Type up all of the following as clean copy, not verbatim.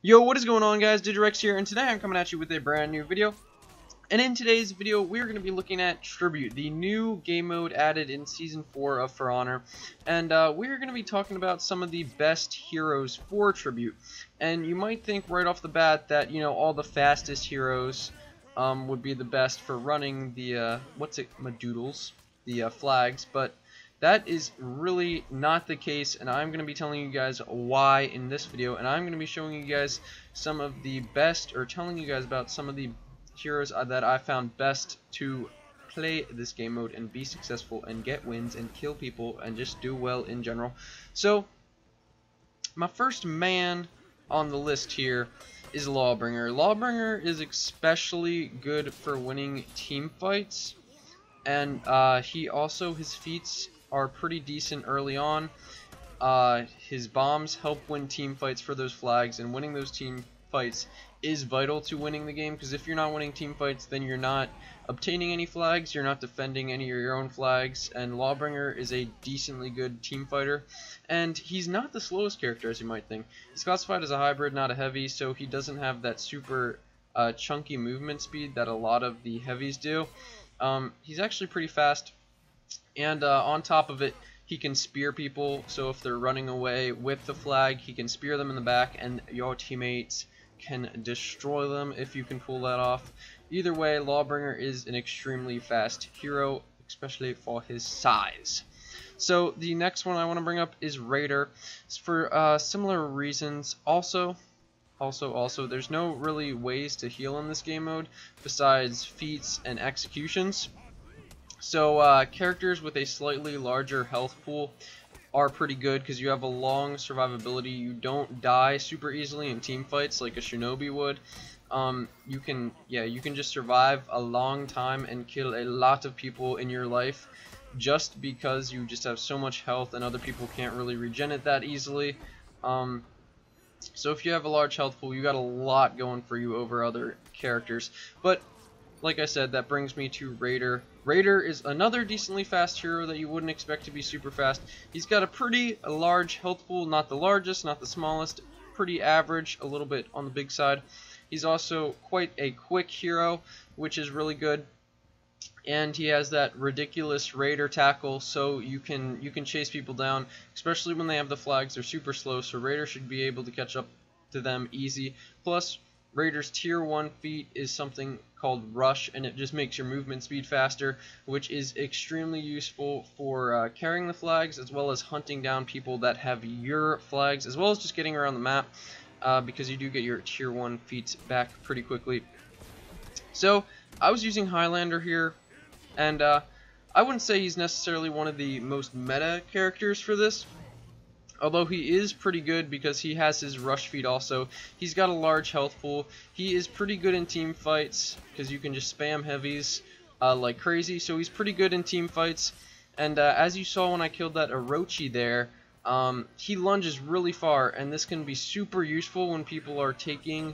Yo, what is going on, guys? Digirex here, and today I'm coming at you with a brand new video. And in today's video, we're going to be looking at Tribute, the new game mode added in Season 4 of For Honor. And we're going to be talking about some of the best heroes for Tribute. And you might think right off the bat that, you know, all the fastest heroes would be the best for running the, Madoodles, the flags, but that is really not the case, and I'm going to be telling you guys why in this video, and I'm going to be showing you guys some of the best, or telling you guys about some of the heroes that I found best to play this game mode and be successful and get wins and kill people and just do well in general. So, my first man on the list here is Lawbringer. Lawbringer is especially good for winning team fights, and his feats are pretty decent early on. His bombs help win team fights for those flags, and winning those team fights is vital to winning the game, because if you're not winning team fights, then you're not obtaining any flags, you're not defending any of your own flags. And Lawbringer is a decently good team fighter, and he's not the slowest character as you might think. He's classified as a hybrid, not a heavy, so he doesn't have that super chunky movement speed that a lot of the heavies do. He's actually pretty fast, and on top of it, he can spear people, so if they're running away with the flag, he can spear them in the back, and your teammates can destroy them if you can pull that off. Either way, Lawbringer is an extremely fast hero, especially for his size. So the next one I want to bring up is Raider. It's for similar reasons. Also, there's no really ways to heal in this game mode besides feats and executions. So characters with a slightly larger health pool are pretty good because you have a long survivability. You don't die super easily in team fights like a Shinobi would. You can just survive a long time and kill a lot of people in your life just because you just have so much health and other people can't really regen it that easily. So if you have a large health pool, you got a lot going for you over other characters. But like I said, that brings me to Raider. Raider is another decently fast hero that you wouldn't expect to be super fast. He's got a pretty large health pool, not the largest, not the smallest, pretty average, a little bit on the big side. He's also quite a quick hero, which is really good. And he has that ridiculous Raider tackle, so you can chase people down, especially when they have the flags. They're super slow, so Raider should be able to catch up to them easy. Plus, Raider's tier 1 feat is something called Rush, and it just makes your movement speed faster, which is extremely useful for carrying the flags, as well as hunting down people that have your flags, as well as just getting around the map, because you do get your tier 1 feats back pretty quickly. So I was using Highlander here, and I wouldn't say he's necessarily one of the most meta characters for this, although he is pretty good because he has his rush feat also. He's got a large health pool. He is pretty good in team fights because you can just spam heavies like crazy. So he's pretty good in team fights. And as you saw when I killed that Orochi there, he lunges really far, and this can be super useful when people are taking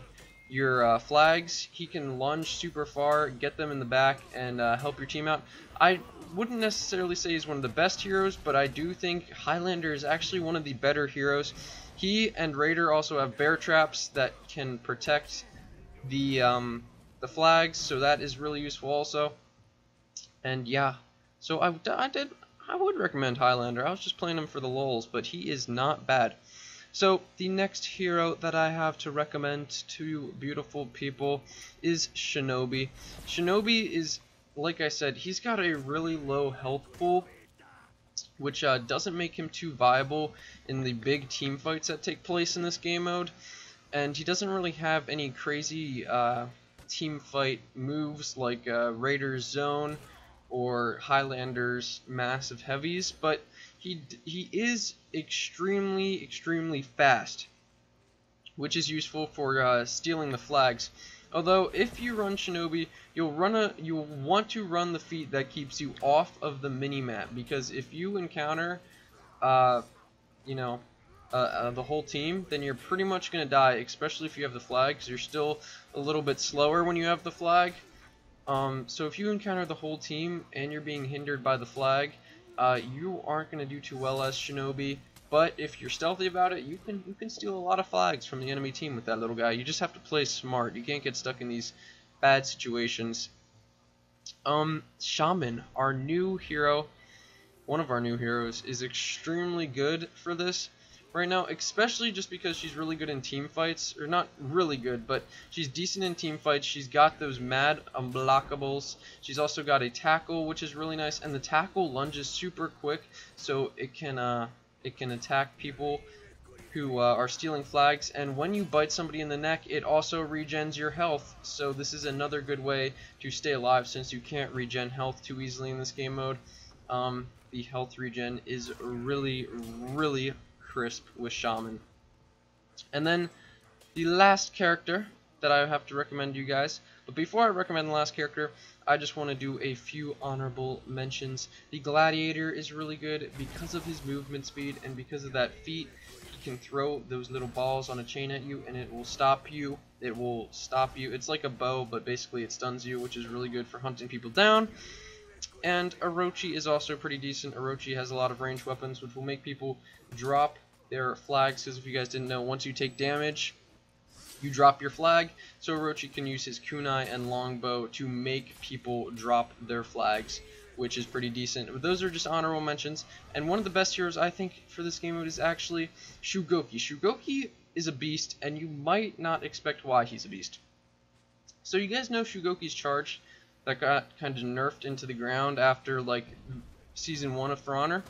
your flags. He can lunge super far, get them in the back, and help your team out. I wouldn't necessarily say he's one of the best heroes, but I do think Highlander is actually one of the better heroes. He and Raider also have bear traps that can protect the flags, so that is really useful also. And yeah, so I would recommend Highlander. I was just playing him for the lulz, but he is not bad. So the next hero that I have to recommend to beautiful people is Shinobi. Shinobi is, like I said, he's got a really low health pool, which doesn't make him too viable in the big team fights that take place in this game mode. And he doesn't really have any crazy team fight moves like Raider's Zone or Highlander's massive heavies, but he is extremely fast, which is useful for stealing the flags. Although if you run Shinobi, you'll want to run the feat that keeps you off of the minimap, because if you encounter the whole team, then you're pretty much gonna die, especially if you have the flag, because you're still a little bit slower when you have the flag. So if you encounter the whole team and you're being hindered by the flag, you aren't going to do too well as Shinobi. But if you're stealthy about it, you can steal a lot of flags from the enemy team with that little guy. You just have to play smart. You can't get stuck in these bad situations. Shaman, our new hero, one of our new heroes, is extremely good for this right now, especially just because she's really good in team fights, or not really good, but she's decent in team fights. She's got those mad unblockables. She's also got a tackle, which is really nice, and the tackle lunges super quick, so it can attack people who are stealing flags. And when you bite somebody in the neck, it also regens your health, so this is another good way to stay alive since you can't regen health too easily in this game mode. The health regen is really crisp with Shaman. And then the last character that I have to recommend you guys, but before I recommend the last character, I just want to do a few honorable mentions. The Gladiator is really good because of his movement speed and because of that feat. He can throw those little balls on a chain at you and it will stop you. It's like a bow, but basically it stuns you, which is really good for hunting people down. And Orochi is also pretty decent. Orochi has a lot of ranged weapons, which will make people drop their flags, because if you guys didn't know, once you take damage, you drop your flag. So Orochi can use his kunai and longbow to make people drop their flags, which is pretty decent. But those are just honorable mentions. And one of the best heroes, I think, for this game mode is actually Shugoki. Shugoki is a beast, and you might not expect why he's a beast. So you guys know Shugoki's charge that got kind of nerfed into the ground after like Season 1 of For Honor?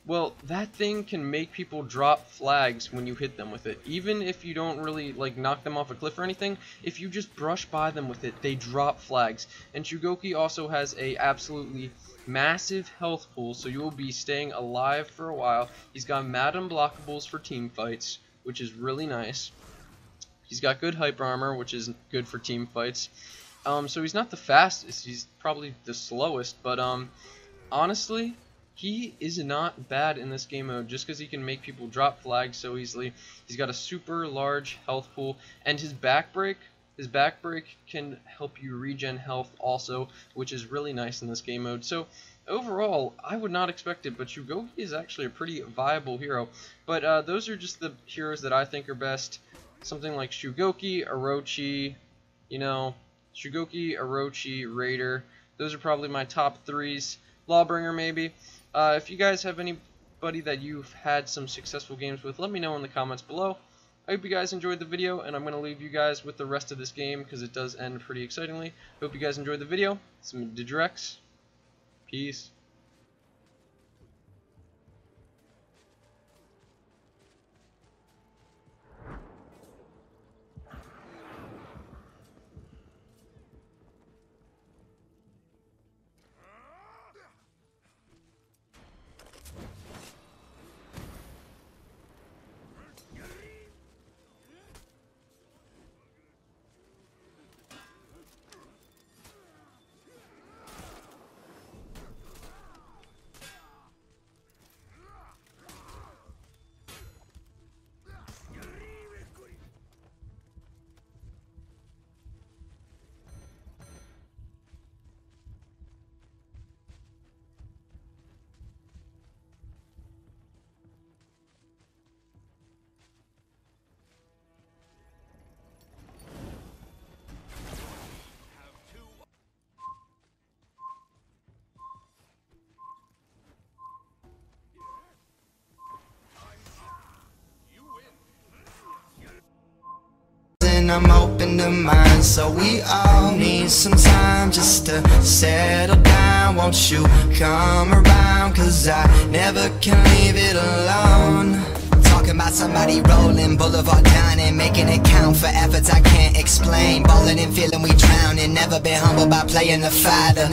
Well, that thing can make people drop flags when you hit them with it. Even if you don't really like knock them off a cliff or anything, if you just brush by them with it, they drop flags. And Shugoki also has a absolutely massive health pool, so you will be staying alive for a while. He's got mad unblockables for team fights, which is really nice. He's got good hyper armor, which is good for team fights. So he's not the fastest, he's probably the slowest, but honestly, he is not bad in this game mode just because he can make people drop flags so easily. He's got a super large health pool, and his back break can help you regen health also, which is really nice in this game mode. So overall, I would not expect it, but Shugoki is actually a pretty viable hero. But those are just the heroes that I think are best. Something like Shugoki, Orochi, Shugoki, Orochi, Raider. Those are probably my top threes. Lawbringer maybe. If you guys have anybody that you've had some successful games with, let me know in the comments below. I hope you guys enjoyed the video, and I'm going to leave you guys with the rest of this game because it does end pretty excitingly. Hope you guys enjoyed the video. Some Digirex. Peace. I'm open to mine, so we all need some time just to settle down. Won't you come around, cause I never can leave it alone. Talking about somebody rolling, boulevard dining, making it count for efforts I can't explain. Balling and feeling we drowning, never been humbled by playing the fighter.